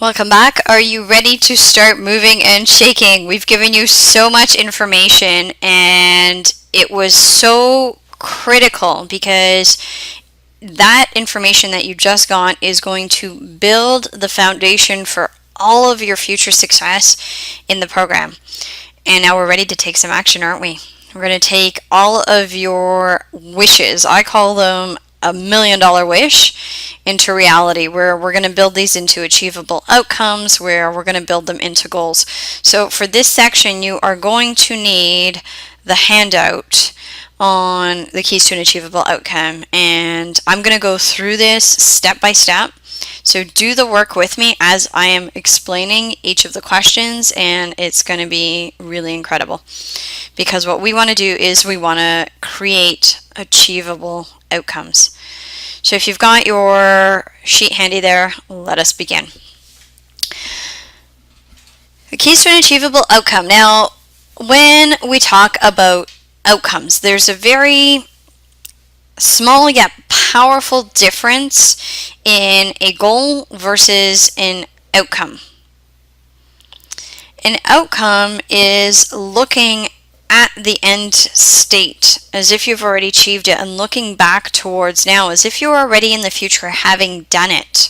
Welcome back. Are you ready to start moving and shaking? We've given you so much information and it was so critical because that information that you just got is going to build the foundation for all of your future success in the program. And now we're ready to take some action, aren't we? We're going to take all of your wishes, I call them $1,000,000 wish, into reality, where we're going to build these into achievable outcomes, where we're going to build them into goals. So for this section, you are going to need the handout on the keys to an achievable outcome, and I'm going to go through this step by step. So do the work with me as I am explaining each of the questions, and it's going to be really incredible because what we want to do is we want to create achievable outcomes. So if you've got your sheet handy there, let us begin. The keys to an achievable outcome. Now, when we talk about outcomes, there's a very small yet powerful difference in a goal versus an outcome. An outcome is looking at the end state as if you've already achieved it and looking back towards now as if you're already in the future having done it.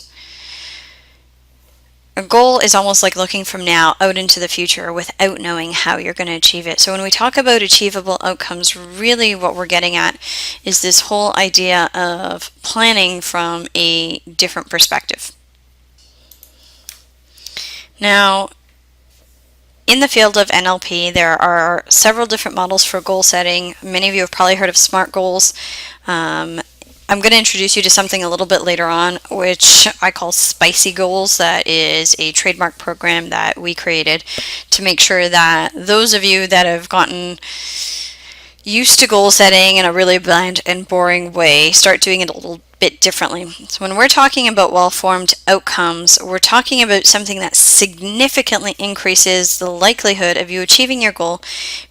A goal is almost like looking from now out into the future without knowing how you're going to achieve it. So when we talk about achievable outcomes, really what we're getting at is this whole idea of planning from a different perspective. Now, in the field of NLP, there are several different models for goal setting. Many of you have probably heard of SMART goals. I'm going to introduce you to something a little bit later on, which I call Spicy Goals. That is a trademark program that we created to make sure that those of you that have gotten used to goal setting in a really bland and boring way start doing it a little bit differently. So when we're talking about well-formed outcomes, we're talking about something that significantly increases the likelihood of you achieving your goal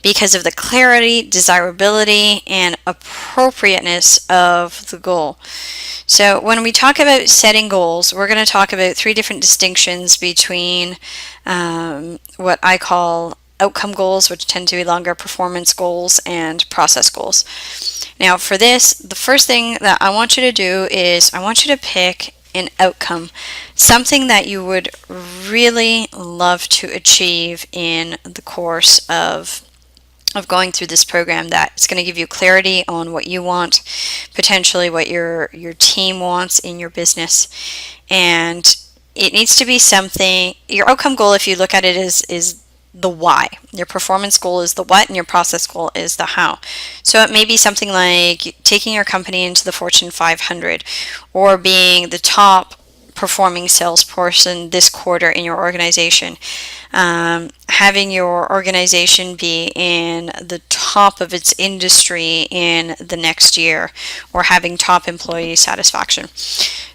because of the clarity, desirability, and appropriateness of the goal. So when we talk about setting goals, we're going to talk about three different distinctions between what I call outcome goals, which tend to be longer, performance goals, and process goals. Now for this, the first thing that I want you to do is I want you to pick an outcome, something that you would really love to achieve in the course of going through this program that's going to give you clarity on what you want, potentially what your team wants in your business. And it needs to be something, your outcome goal, if you look at it, is the why. Your performance goal is the what, and your process goal is the how. So it may be something like taking your company into the Fortune 500 or being the top performing salesperson this quarter in your organization, having your organization be in the top of its industry in the next year, or having top employee satisfaction.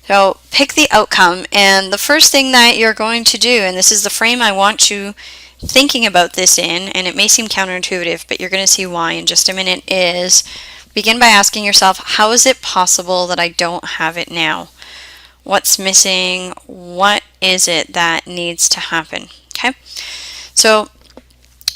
So pick the outcome, and the first thing that you're going to do, and this is the frame I want you thinking about this in, and it may seem counterintuitive, but you're going to see why in just a minute, is begin by asking yourself, how is it possible that I don't have it now? What's missing? What is it that needs to happen? Okay, so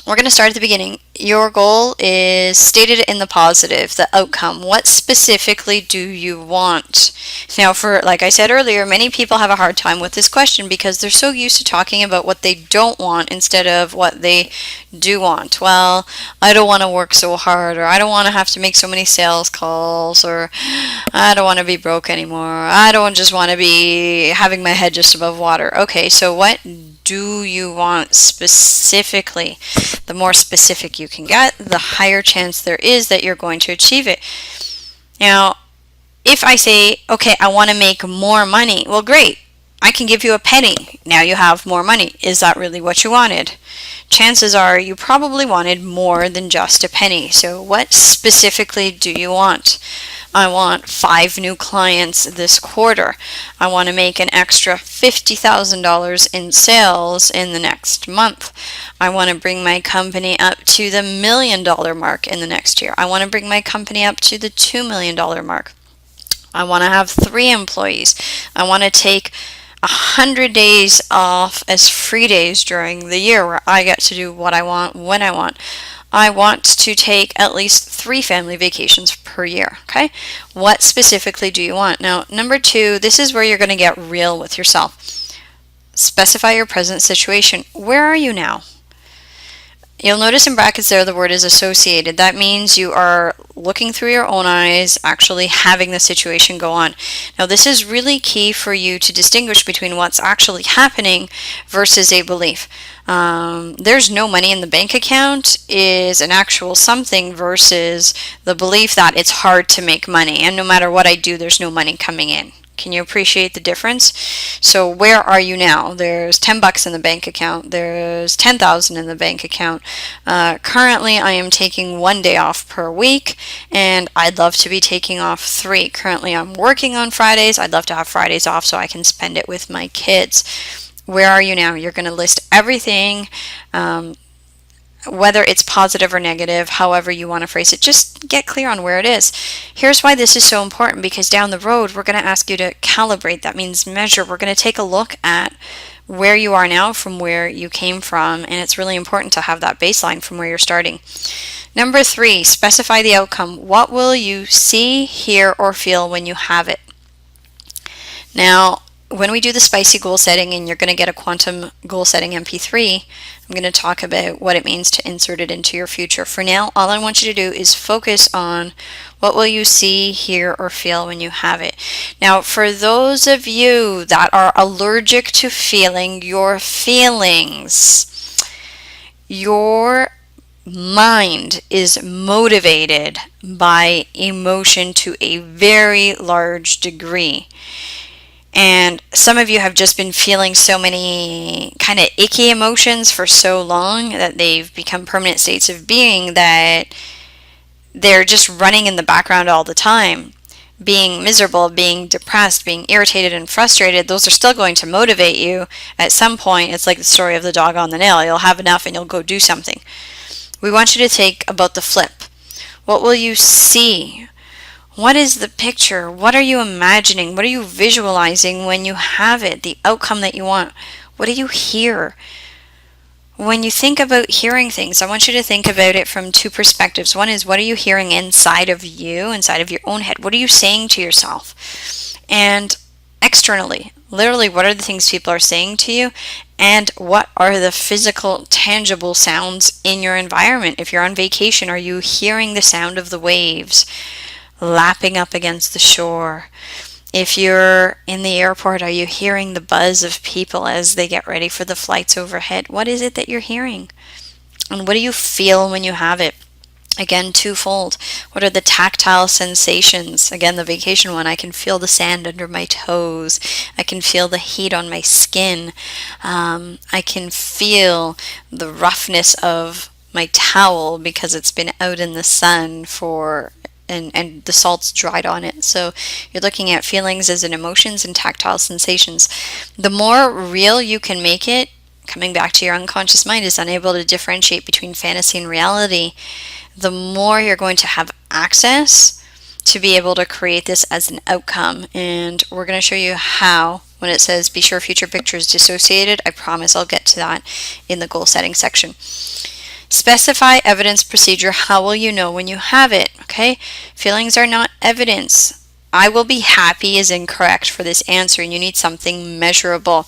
we're going to start at the beginning. Your goal is stated in the positive, the outcome. What specifically do you want? Now, like I said earlier, many people have a hard time with this question because they're so used to talking about what they don't want instead of what they do want. Well, I don't want to work so hard, or I don't want to have to make so many sales calls, or I don't want to be broke anymore. I don't just want to be having my head just above water. Okay, so what do you want specifically? The more specific you can get, the higher chance there is that you're going to achieve it. Now, if I say, okay, I want to make more money, well, great. I can give you a penny. Now you have more money. Is that really what you wanted? Chances are you probably wanted more than just a penny. So what specifically do you want? I want 5 new clients this quarter. I want to make an extra $50,000 in sales in the next month. I want to bring my company up to the $1 million mark in the next year. I want to bring my company up to the $2 million mark. I want to have 3 employees. I want to take 100 days off as free days during the year where I get to do what I want when I want. I want to take at least 3 family vacations per year. Okay, what specifically do you want? Now, number 2, this is where you're going to get real with yourself. Specify your present situation. Where are you now? You'll notice in brackets there the word is associated. That means you are looking through your own eyes, actually having the situation go on. Now, this is really key for you to distinguish between what's actually happening versus a belief. There's no money in the bank account is an actual something versus the belief that it's hard to make money, and no matter what I do, there's no money coming in. Can you appreciate the difference? So where are you now? There's $10 in the bank account. There's 10,000 in the bank account. Currently, I am taking 1 day off per week, and I'd love to be taking off 3. Currently, I'm working on Fridays. I'd love to have Fridays off so I can spend it with my kids. Where are you now? You're going to list everything, whether it's positive or negative, however you want to phrase it. Just get clear on where it is. Here's why this is so important, because down the road, we're going to ask you to calibrate. That means measure. We're going to take a look at where you are now from where you came from, and it's really important to have that baseline from where you're starting. Number 3, specify the outcome. What will you see, hear, or feel when you have it? Now, when we do the spicy goal setting and you're going to get a quantum goal setting MP3, I'm going to talk about what it means to insert it into your future. For now, all I want you to do is focus on what will you see, hear, or feel when you have it. Now, for those of you that are allergic to feeling your feelings, your mind is motivated by emotion to a very large degree. And some of you have just been feeling so many kind of icky emotions for so long that they've become permanent states of being that they're just running in the background all the time. Being miserable, being depressed, being irritated and frustrated, those are still going to motivate you. At some point, it's like the story of the dog on the nail. You'll have enough and you'll go do something. We want you to think about the flip. What will you see? What is the picture? What are you imagining? What are you visualizing when you have it, the outcome that you want? What do you hear? When you think about hearing things, I want you to think about it from 2 perspectives. One is, what are you hearing inside of you, inside of your own head? What are you saying to yourself? And externally, literally, what are the things people are saying to you? And what are the physical, tangible sounds in your environment? If you're on vacation, are you hearing the sound of the waves lapping up against the shore? If you're in the airport, are you hearing the buzz of people as they get ready for the flights overhead? What is it that you're hearing? And what do you feel when you have it? Again, twofold. What are the tactile sensations? Again, the vacation one, I can feel the sand under my toes. I can feel the heat on my skin. I can feel the roughness of my towel because it's been out in the sun for and the salt's dried on it. So you're looking at feelings as in emotions and tactile sensations. The more real you can make it, coming back to your unconscious mind is unable to differentiate between fantasy and reality, the more you're going to have access to be able to create this as an outcome. And we're going to show you how. When it says be sure future picture is dissociated, I promise I'll get to that in the goal setting section. Specify evidence procedure. How will you know when you have it? Okay, feelings are not evidence. I will be happy is incorrect for this answer, and you need something measurable.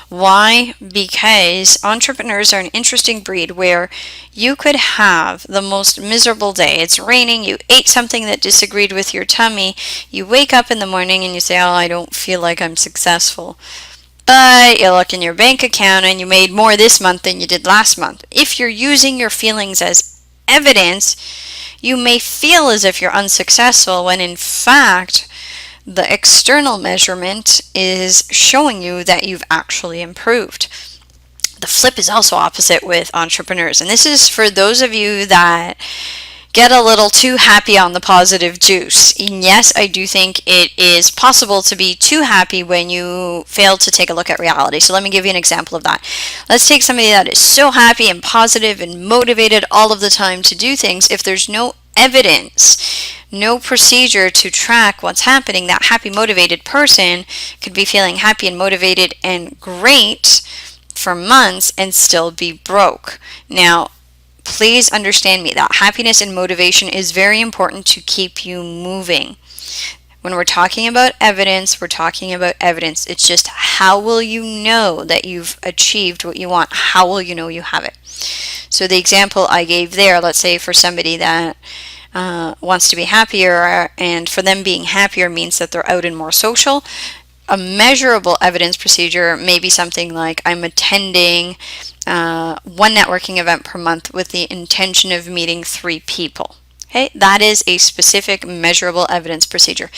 Why? Because entrepreneurs are an interesting breed where you could have the most miserable day. It's raining, you ate something that disagreed with your tummy, you wake up in the morning and you say, oh, I don't feel like I'm successful. But you look in your bank account and you made more this month than you did last month. If you're using your feelings as evidence, you may feel as if you're unsuccessful when in fact the external measurement is showing you that you've actually improved. The flip is also opposite with entrepreneurs, and this is for those of you that get a little too happy on the positive juice. And yes, I do think it is possible to be too happy when you fail to take a look at reality. So let me give you an example of that. Let's take somebody that is so happy and positive and motivated all of the time to do things. If there's no evidence, no procedure to track what's happening, that happy, motivated person could be feeling happy and motivated and great for months and still be broke. Now, please understand me that happiness and motivation is very important to keep you moving. When we're talking about evidence, we're talking about evidence. It's just how will you know that you've achieved what you want? How will you know you have it? So the example I gave there, let's say for somebody that wants to be happier, and for them being happier means that they're out and more social, a measurable evidence procedure may be something like, I'm attending one networking event per month with the intention of meeting 3 people. Okay, that is a specific measurable evidence procedure.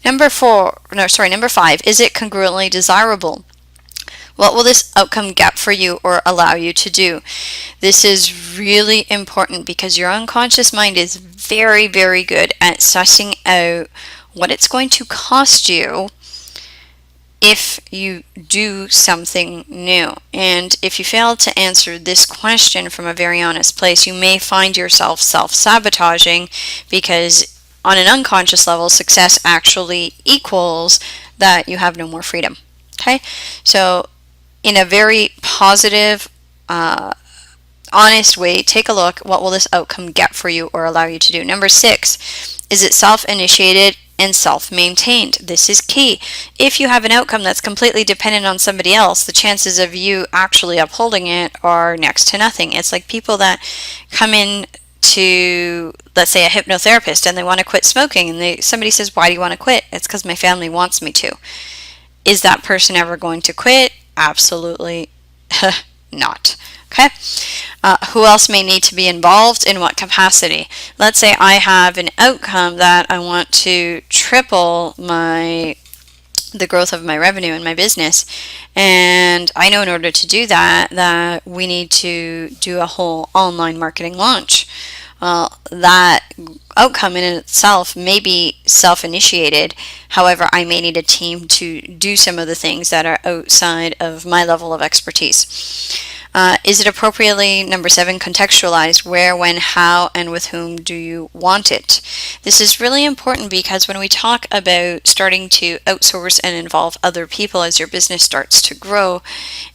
Number 5, is it congruently desirable? What will this outcome get for you or allow you to do? This is really important because your unconscious mind is very, very good at sussing out what it's going to cost you if you do something new. And if you fail to answer this question from a very honest place, you may find yourself self-sabotaging, because on an unconscious level, success actually equals that you have no more freedom. Okay? So in a very positive, honest way, take a look. What will this outcome get for you or allow you to do? Number 6, is it self-initiated and self-maintained? This is key. If you have an outcome that's completely dependent on somebody else, the chances of you actually upholding it are next to nothing. It's like people that come in to, let's say, a hypnotherapist and they want to quit smoking, and somebody says, why do you want to quit? It's because my family wants me to. Is that person ever going to quit? Absolutely not. Okay. Who else may need to be involved? In what capacity? Let's say I have an outcome that I want to triple the growth of my revenue in my business, and I know in order to do that we need to do a whole online marketing launch. Well, that outcome in itself may be self-initiated. However, I may need a team to do some of the things that are outside of my level of expertise. Is it appropriately, number 7, contextualized? Where, when, how, and with whom do you want it? This is really important because when we talk about starting to outsource and involve other people as your business starts to grow,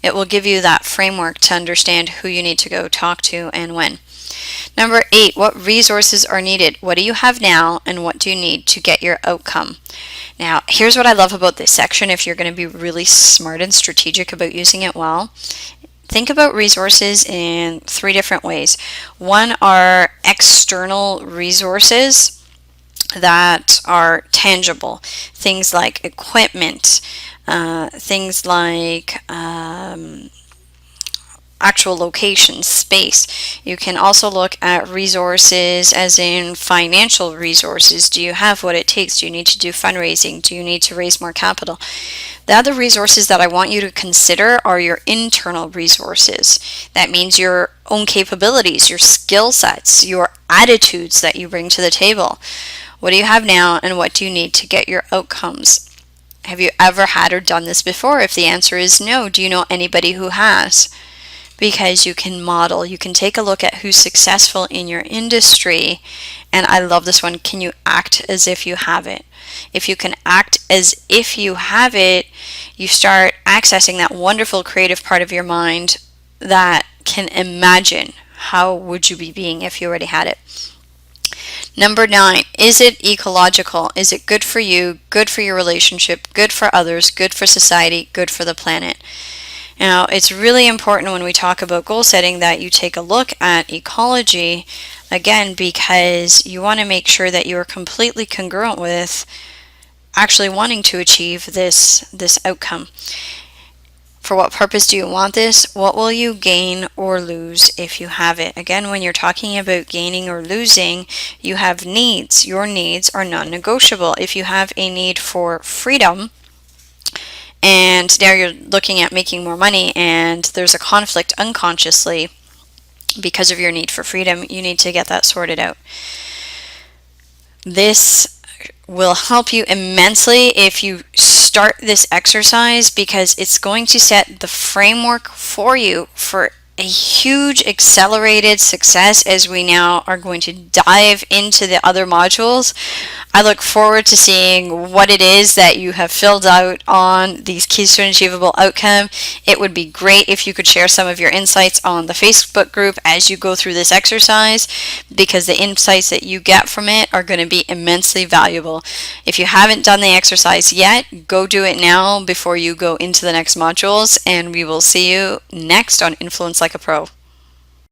it will give you that framework to understand who you need to go talk to and when. Number 8, what resources are needed? What do you have now, and what do you need to get your outcome? Now, here's what I love about this section. If you're going to be really smart and strategic about using it well, think about resources in 3 different ways. One are external resources that are tangible. Things like equipment, things like actual location, space. You can also look at resources as in financial resources. Do you have what it takes? Do you need to do fundraising? Do you need to raise more capital? The other resources that I want you to consider are your internal resources. That means your own capabilities, your skill sets, your attitudes that you bring to the table. What do you have now, and what do you need to get your outcomes? Have you ever had or done this before? If the answer is no, do you know anybody who has? Because you can model, you can take a look at who's successful in your industry, and I love this one, can you act as if you have it? If you can act as if you have it, you start accessing that wonderful creative part of your mind that can imagine how would you be being if you already had it. Number 9, is it ecological? Is it good for you, good for your relationship, good for others, good for society, good for the planet? Now, it's really important when we talk about goal setting that you take a look at ecology, again, because you want to make sure that you are completely congruent with actually wanting to achieve this outcome. For what purpose do you want this? What will you gain or lose if you have it? Again, when you're talking about gaining or losing, you have needs. Your needs are non-negotiable. If you have a need for freedom, and now you're looking at making more money, and there's a conflict unconsciously because of your need for freedom, you need to get that sorted out. This will help you immensely if you start this exercise, because it's going to set the framework for you for a huge accelerated success as we now are going to dive into the other modules. I look forward to seeing what it is that you have filled out on these keys to an achievable outcome. It would be great if you could share some of your insights on the Facebook group as you go through this exercise, because the insights that you get from it are going to be immensely valuable. If you haven't done the exercise yet, go do it now before you go into the next modules, and we will see you next on Influence Like a Pro.